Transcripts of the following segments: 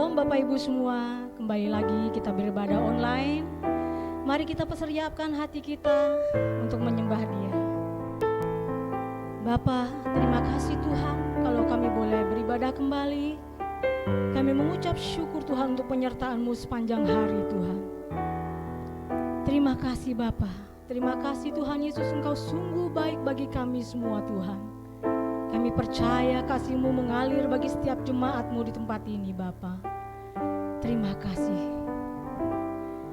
Shalom Bapak Ibu semua, kembali lagi kita beribadah online. Mari kita persiapkan hati kita untuk menyembah Dia. Bapa, terima kasih Tuhan kalau kami boleh beribadah kembali. Kami mengucap syukur Tuhan untuk penyertaan-Mu sepanjang hari Tuhan. Terima kasih Bapa, terima kasih Tuhan Yesus, Engkau sungguh baik bagi kami semua Tuhan. Kami percaya kasih-Mu mengalir bagi setiap jemaat-Mu di tempat ini Bapa. Terima kasih.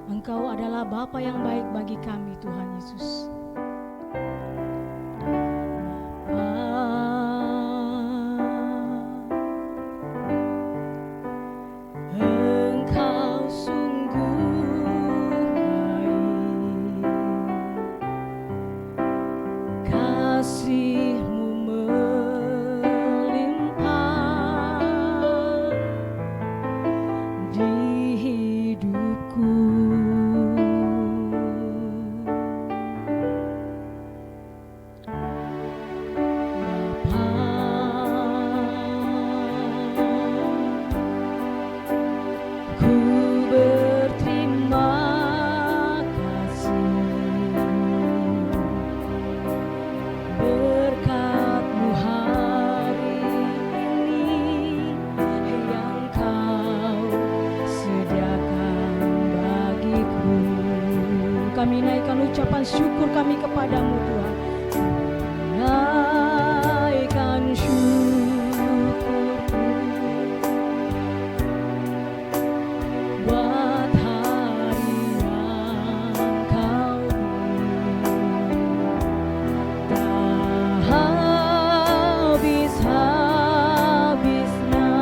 Engkau adalah Bapa yang baik bagi kami Tuhan Yesus. Engkau sungguh baik. Kasih kami naikkan ucapan syukur kami kepadamu Tuhan. Naikkan syukurku buat hari yang Kau beri. Tak habis-habisnya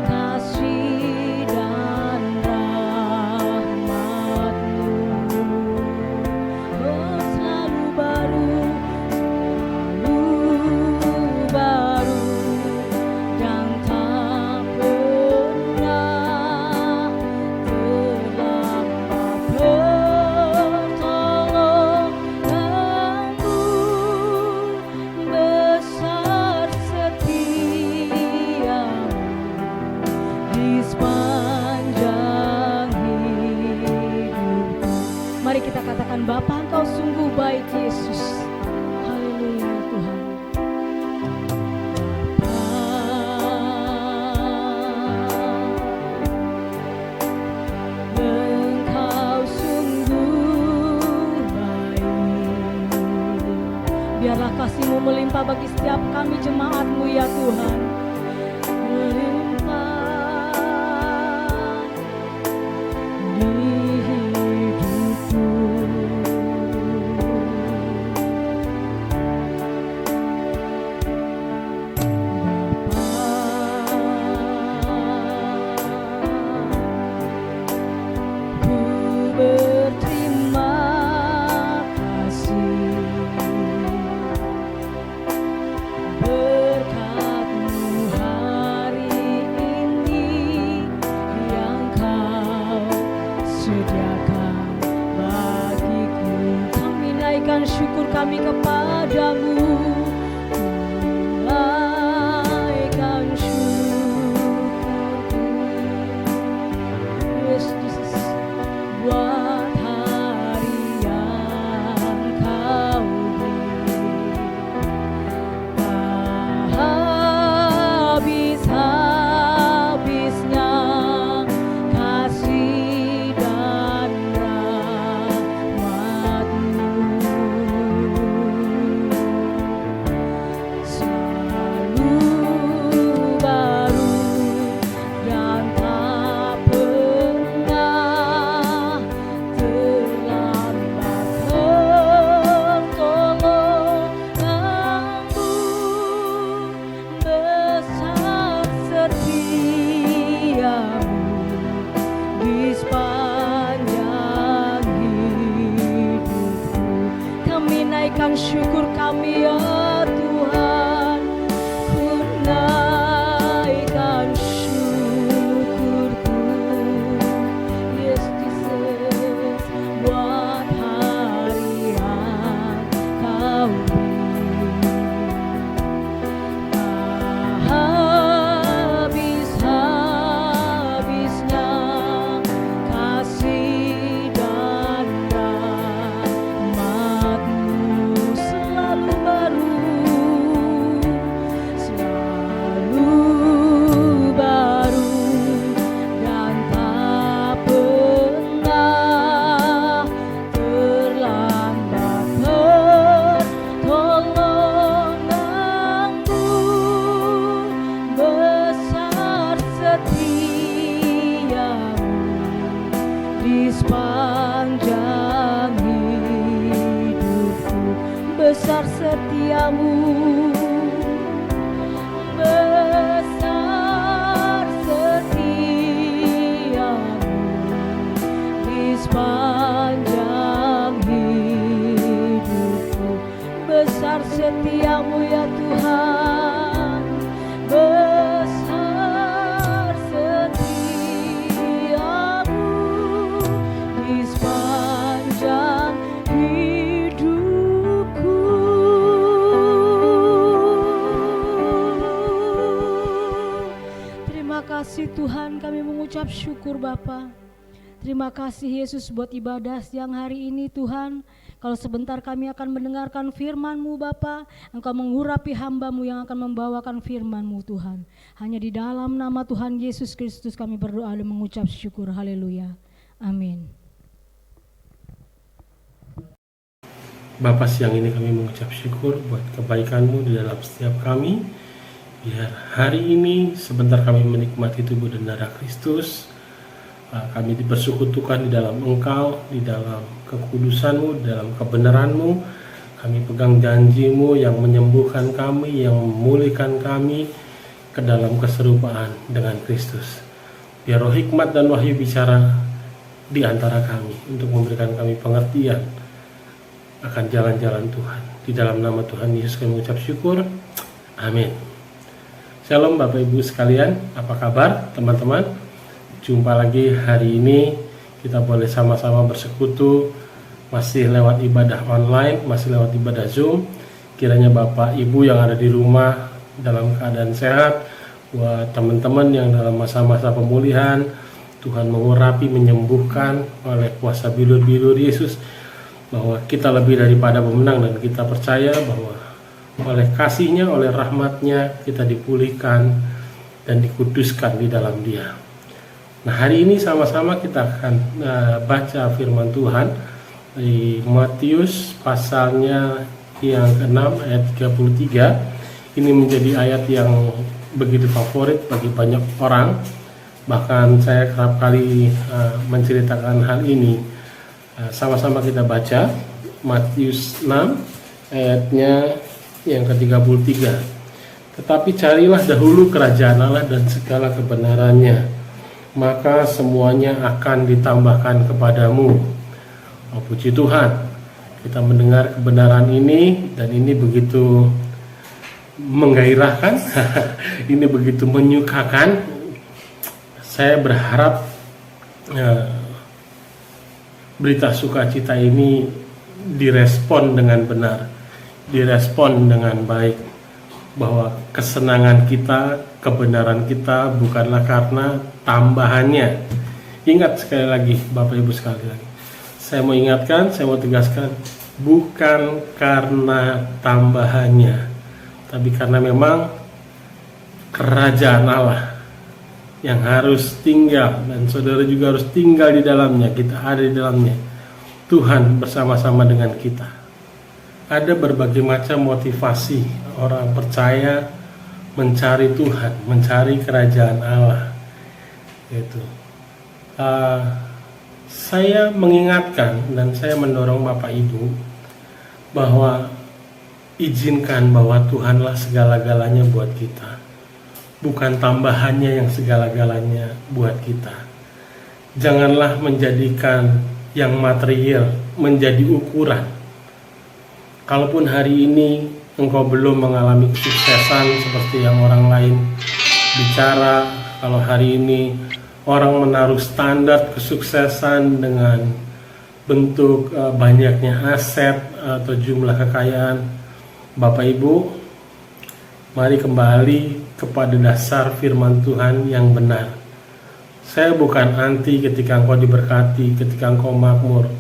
kasih dan rahmat-Mu. Selalu baru dan tak pernah terlambat pertolongan-Mu. Besar setia-Mu di sepanjang hidupku. Mari kita katakan, Bapa, Engkau sungguh baik Yesus. Haleluya Tuhan. Engkau sungguh baik. Biarlah kasih-Mu melimpah bagi setiap kami jemaat-Mu ya Tuhan. Melimpah di hidupku. Ku berterima kasih berkat-Mu hari ini yang Kau sediakan bagiku. Kami naikkan syukur kami kepadamu. Naikkan syukurku, Yesus, buat hari yang Kau beri. Tak habis-habisnya kasih dan rahmat-Mu. setiamu, besar setiamu di sepanjang hidupku. Besar setiamu ya Tuhan, besar setiamu di sepanjang hidupku. Terima kasih Tuhan, kami mengucap syukur Bapa. Terima kasih Yesus buat ibadah siang hari ini Tuhan. Kalau sebentar kami akan mendengarkan firman-Mu Bapa, Engkau mengurapi hamba-Mu yang akan membawakan firman-Mu Tuhan. Hanya di dalam nama Tuhan Yesus Kristus kami berdoa dan mengucap syukur. Haleluya. Amin. Bapa, siang ini kami mengucap syukur buat kebaikan-Mu di dalam setiap kami. Biar hari ini sebentar kami menikmati tubuh dan darah Kristus, kami dipersekutukan di dalam Engkau, di dalam kekudusan-Mu, di dalam kebenaran-Mu. Kami pegang janji-Mu yang menyembuhkan kami, yang memulihkan kami ke dalam keserupaan dengan Kristus. Biar roh hikmat dan wahyu bicara di antara kami untuk memberikan kami pengertian akan jalan-jalan Tuhan. Di dalam nama Tuhan Yesus kami mengucap syukur. Amin. Shalom Bapak Ibu sekalian, apa kabar teman-teman? Jumpa lagi hari ini, kita boleh sama-sama bersekutu, masih lewat ibadah online, masih lewat ibadah Zoom. Kiranya Bapak Ibu yang ada di rumah dalam keadaan sehat, buat teman-teman yang dalam masa-masa pemulihan, Tuhan mengurapi, menyembuhkan oleh kuasa bilur-bilur Yesus, bahwa kita lebih daripada pemenang dan kita percaya bahwa oleh kasih-Nya, oleh rahmat-Nya kita dipulihkan dan dikuduskan di dalam Dia. Nah, hari ini sama-sama kita akan baca firman Tuhan di Matius pasalnya yang ke-6 ayat 33. Ini menjadi ayat yang begitu favorit bagi banyak orang. Bahkan saya kerap kali menceritakan hal ini. Sama-sama kita baca Matius 6 ayatnya yang ke-33. Tetapi carilah dahulu kerajaan Allah dan segala kebenarannya, maka semuanya akan ditambahkan kepadamu. Oh, puji Tuhan, kita mendengar kebenaran ini dan ini begitu menggairahkan, ini begitu menyukakan. Saya berharap berita sukacita ini direspon dengan benar, direspon dengan baik, bahwa kesenangan kita, kebenaran kita bukanlah karena tambahannya. Ingat sekali lagi Bapak Ibu sekalian, saya mau ingatkan, saya mau tegaskan, bukan karena tambahannya, tapi karena memang kerajaan Allah yang harus tinggal, dan saudara juga harus tinggal di dalamnya, kita ada di dalamnya. Tuhan bersama-sama dengan kita. Ada berbagai macam motivasi orang percaya mencari Tuhan, mencari kerajaan Allah. Itu. Saya mengingatkan dan saya mendorong Bapak Ibu bahwa izinkan bahwa Tuhanlah segala-galanya buat kita, bukan tambahannya yang segala-galanya buat kita. Janganlah menjadikan yang material menjadi ukuran. Kalaupun hari ini engkau belum mengalami kesuksesan seperti yang orang lain bicara, kalau hari ini orang menaruh standar kesuksesan dengan bentuk banyaknya aset atau jumlah kekayaan, Bapak Ibu, mari kembali kepada dasar firman Tuhan yang benar. Saya bukan anti ketika engkau diberkati, ketika engkau makmur.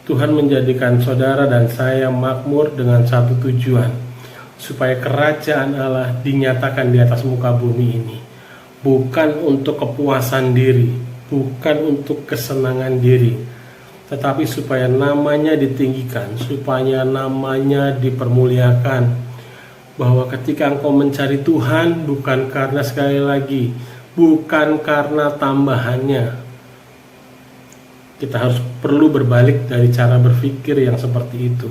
Tuhan menjadikan saudara dan saya makmur dengan satu tujuan, supaya kerajaan Allah dinyatakan di atas muka bumi ini. Bukan untuk kepuasan diri, bukan untuk kesenangan diri, tetapi supaya namanya ditinggikan, supaya namanya dipermuliakan. Bahwa ketika engkau mencari Tuhan, bukan karena, sekali lagi, bukan karena tambahannya. Kita harus perlu berbalik dari cara berpikir yang seperti itu.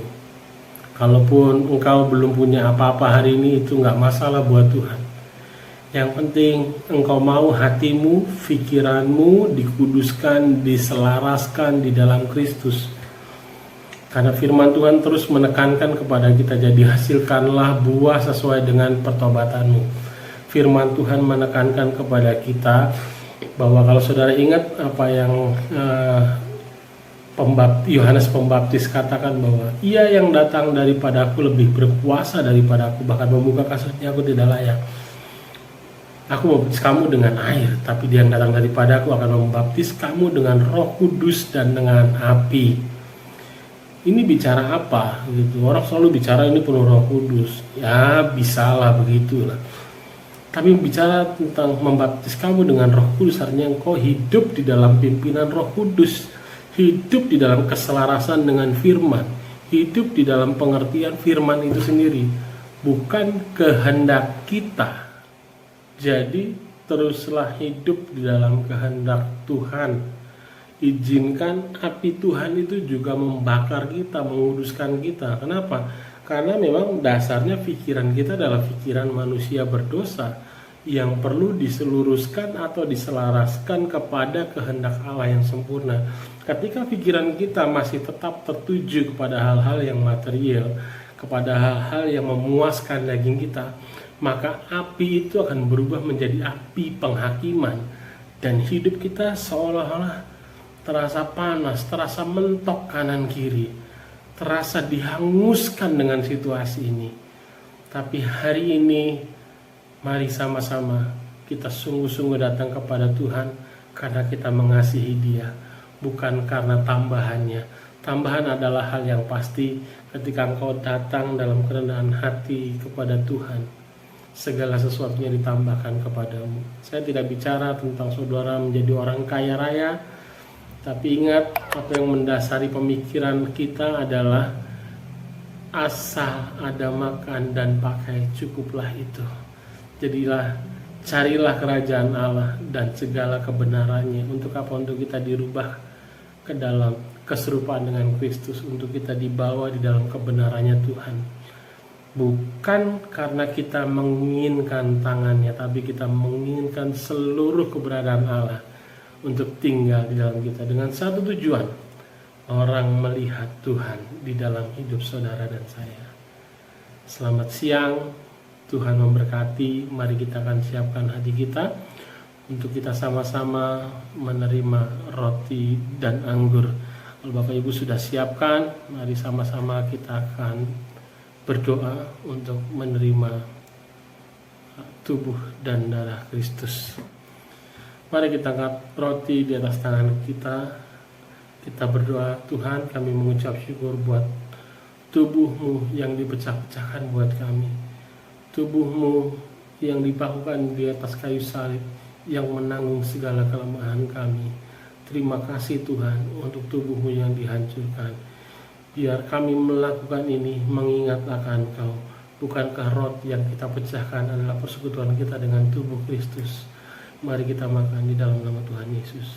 Kalaupun engkau belum punya apa-apa hari ini, itu nggak masalah buat Tuhan. Yang penting engkau mau hatimu, pikiranmu dikuduskan, diselaraskan di dalam Kristus. Karena firman Tuhan terus menekankan kepada kita, jadi hasilkanlah buah sesuai dengan pertobatanmu. Firman Tuhan menekankan kepada kita bahwa kalau saudara ingat apa yang Yohanes Pembaptis katakan, bahwa ia yang datang daripada aku lebih berkuasa daripada aku, bahkan membuka kasurnya aku tidak layak. Aku membaptis kamu dengan air, tapi dia yang datang daripada aku akan membaptis kamu dengan Roh Kudus dan dengan api. Ini bicara apa gitu? Orang selalu bicara ini penuh Roh Kudus. Ya bisalah begitulah. Tapi bicara tentang membaptis kamu dengan Roh Kudus, artinya engkau hidup di dalam pimpinan Roh Kudus, hidup di dalam keselarasan dengan firman, hidup di dalam pengertian firman itu sendiri, bukan kehendak kita. Jadi teruslah hidup di dalam kehendak Tuhan. Izinkan api Tuhan itu juga membakar kita, menguduskan kita. Kenapa? Karena memang dasarnya pikiran kita adalah pikiran manusia berdosa yang perlu diseluruskan atau diselaraskan kepada kehendak Allah yang sempurna. Ketika pikiran kita masih tetap tertuju kepada hal-hal yang material, kepada hal-hal yang memuaskan daging kita, maka api itu akan berubah menjadi api penghakiman, dan hidup kita seolah-olah terasa panas, terasa mentok kanan kiri, terasa dihanguskan dengan situasi ini. Tapi hari ini mari sama-sama kita sungguh-sungguh datang kepada Tuhan karena kita mengasihi Dia, bukan karena tambahannya. Tambahan adalah hal yang pasti ketika engkau datang dalam kerendahan hati kepada Tuhan. Segala sesuatunya ditambahkan kepadamu. Saya tidak bicara tentang saudara menjadi orang kaya raya, tapi ingat apa yang mendasari pemikiran kita adalah asal ada makan dan pakai cukuplah itu. Jadilah, carilah kerajaan Allah dan segala kebenarannya. Untuk apa? Untuk kita dirubah ke dalam keserupaan dengan Kristus, untuk kita dibawa di dalam kebenarannya Tuhan. Bukan karena kita menginginkan tangannya, tapi kita menginginkan seluruh keberadaan Allah untuk tinggal di dalam kita dengan satu tujuan, orang melihat Tuhan di dalam hidup saudara dan saya. Selamat siang, Tuhan memberkati. Mari kita akan siapkan hati kita untuk kita sama-sama menerima roti dan anggur. Kalau Bapak Ibu sudah siapkan, mari sama-sama kita akan berdoa untuk menerima tubuh dan darah Kristus. Mari kita angkat roti di atas tangan kita. Kita berdoa, Tuhan, kami mengucap syukur buat tubuh-Mu yang dipecah-pecahkan buat kami. Tubuh-Mu yang dipakukan di atas kayu salib, yang menanggung segala kelemahan kami. Terima kasih Tuhan untuk tubuh-Mu yang dihancurkan. Biar kami melakukan ini mengingat akan Kau. Bukankah roti yang kita pecahkan adalah persekutuan kita dengan tubuh Kristus? Mari kita makan di dalam nama Tuhan Yesus.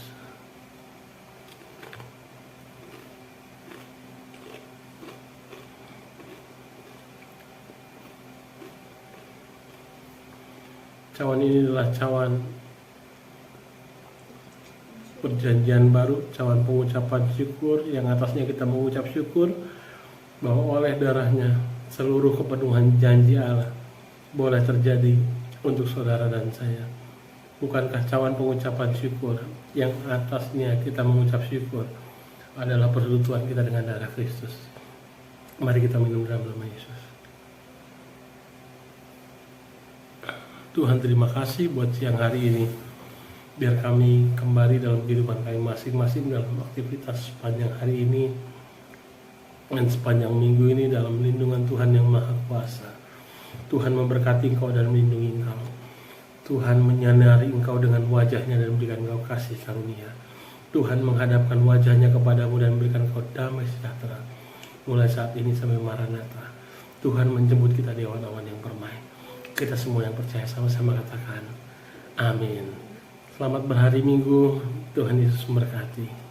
Cawan ini adalah cawan perjanjian baru, cawan pengucapan syukur, yang atasnya kita mengucap syukur bahwa oleh darahnya seluruh kepenuhan janji Allah boleh terjadi untuk saudara dan saya. Bukankah cawan pengucapan syukur yang atasnya kita mengucap syukur adalah persekutuan kita dengan darah Kristus? Mari kita minum dalam nama Yesus. Tuhan, terima kasih buat siang hari ini. Biar kami kembali dalam kehidupan kami masing-masing, dalam aktivitas sepanjang hari ini dan sepanjang minggu ini dalam lindungan Tuhan yang Maha Kuasa. Tuhan memberkati engkau dan melindungi engkau. Tuhan menyinari engkau dengan wajahnya dan memberikan engkau kasih karunia. Tuhan menghadapkan wajahnya kepadamu dan memberikan engkau damai sejahtera. Mulai saat ini sampai Maranatha. Tuhan menjemput kita di awan-awan yang permai. Kita semua yang percaya sama-sama katakan amin. Selamat berhari Minggu, Tuhan Yesus memberkati.